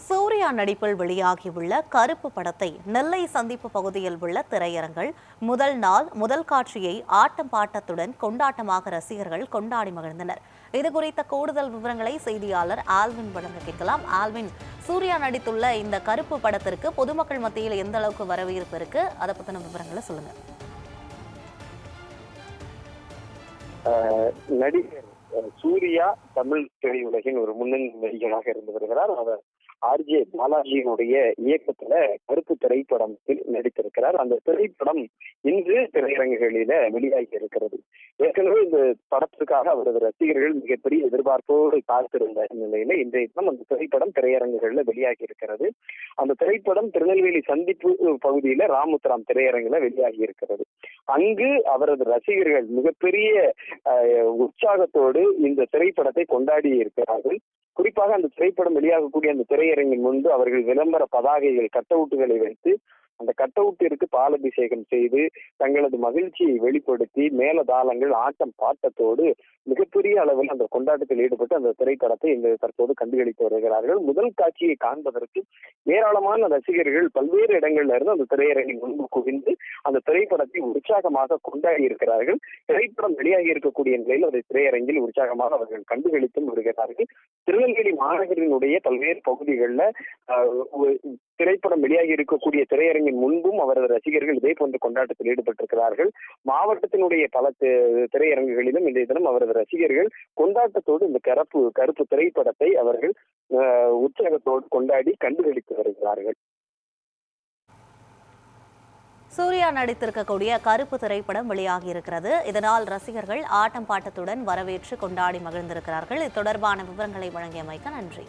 சூர்யா நடிப்பில் வெளியாகியுள்ள கருப்பு படத்தை நெல்லை சந்திப்பு பகுதியில் உள்ள திரையரங்கில் முதல் நாள் முதல் காட்சியை ஆட்டம் பாட்டத்துடன் கொண்டாட்டமாக ரசிகர்கள் கொண்டாடி மகிழ்ந்தனர். இதுகுறித்த கூடுதல் விவரங்களை செய்தியாளர் ஆல்வின் வழங்க கேட்கலாம். ஆல்வின், சூர்யா நடித்துள்ள இந்த கருப்பு படத்திற்கு பொதுமக்கள் மத்தியில் எந்த அளவுக்கு வரவேற்பு இருக்கு, அதை பத்தின விவரங்களை சொல்லுங்க. நடிகர் சூர்யா தமிழ் திரையுலகின் ஒரு முன்னணி நடிகராக இருந்து வருகிறார். அவர் ஆர்ஜே பாலாஜியினுடைய இயக்கத்துல கருப்பு திரைப்படத்தில் நடித்திருக்கிறார். அந்த திரைப்படம் இன்று திரையரங்குகளில வெளியாகி இருக்கிறது. ஏற்கனவே இந்த படத்திற்காக அவரது ரசிகர்கள் மிகப்பெரிய எதிர்பார்ப்போடு காத்திருந்த நிலையில இன்றைய தினம் அந்த திரைப்படம் திரையரங்குகள்ல வெளியாகி இருக்கிறது. அந்த திரைப்படம் திருநெல்வேலி சந்திப்பு பகுதியில ராமுத்துராம் திரையரங்குல வெளியாகி இருக்கிறது. அங்கு அவரது ரசிகர்கள் மிகப்பெரிய உற்சாகத்தோடு இந்த திரைப்படத்தை கொண்டாடி இருக்கிறார்கள். குறிப்பாக அந்த திரைப்படம் வெளியாகக்கூடிய அந்த திரையரங்கின் முன்பு அவர்கள் விளம்பர பதாகைகள் கட்டவுட்டுகளை வைத்து அந்த கட்டவுட்டிற்கு பாலபிஷேகம் செய்து தங்களது மகிழ்ச்சியை வெளிப்படுத்தி மேலதாளங்கள் ஆட்டம் பாட்டத்தோடு மிகப்பெரிய அளவில் அந்த கொண்டாட்டத்தில் ஈடுபட்டு அந்த திரைப்படத்தை இந்த தற்போது கண்டுகளித்து வருகிறார்கள். முதல் காட்சியை காண்பதற்கு ஏராளமான ரசிகர்கள் பல்வேறு இடங்கள்ல இருந்து அந்த திரையரங்கின் முன்பு குவிந்து அந்த திரைப்படத்தை உற்சாகமாக கொண்டாடி இருக்கிறார்கள். திரைப்படம் வெளியாகி இருக்கக்கூடிய நிலையில் அதை திரையரங்கில் உற்சாகமாக அவர்கள் கண்டுகளித்தும் வருகிறார்கள். திருநெல்வேலி மாநகரினுடைய பல்வேறு பகுதிகளில் திரைப்படம் வெளியாகி இருக்கக்கூடிய திரையரங்கின் முன்பும் அவரது ரசிகர்கள் இதே போன்ற கொண்டாட்டத்தில் ஈடுபட்டிருக்கிறார்கள். மாவட்டத்தினுடைய பல திரையரங்குகளிலும் இன்றைய தினம் அவரது ரசிகர்கள் கொண்டாட்டத்தோடு இந்த கருப்பு திரைப்படத்தை அவர்கள் உற்சாகத்தோடு கொண்டாடி கண்டுகளித்து வருகிறார்கள். சூர்யா நடித்திருக்கக்கூடிய கருப்பு திரைப்படம் வெளியாகி இருக்கிறது. இதனால் ரசிகர்கள் ஆட்டம் பாட்டத்துடன் வரவேற்று கொண்டாடி மகிழ்ந்திருக்கிறார்கள். இது தொடர்பான விவரங்களை வழங்கியமைக்க நன்றி.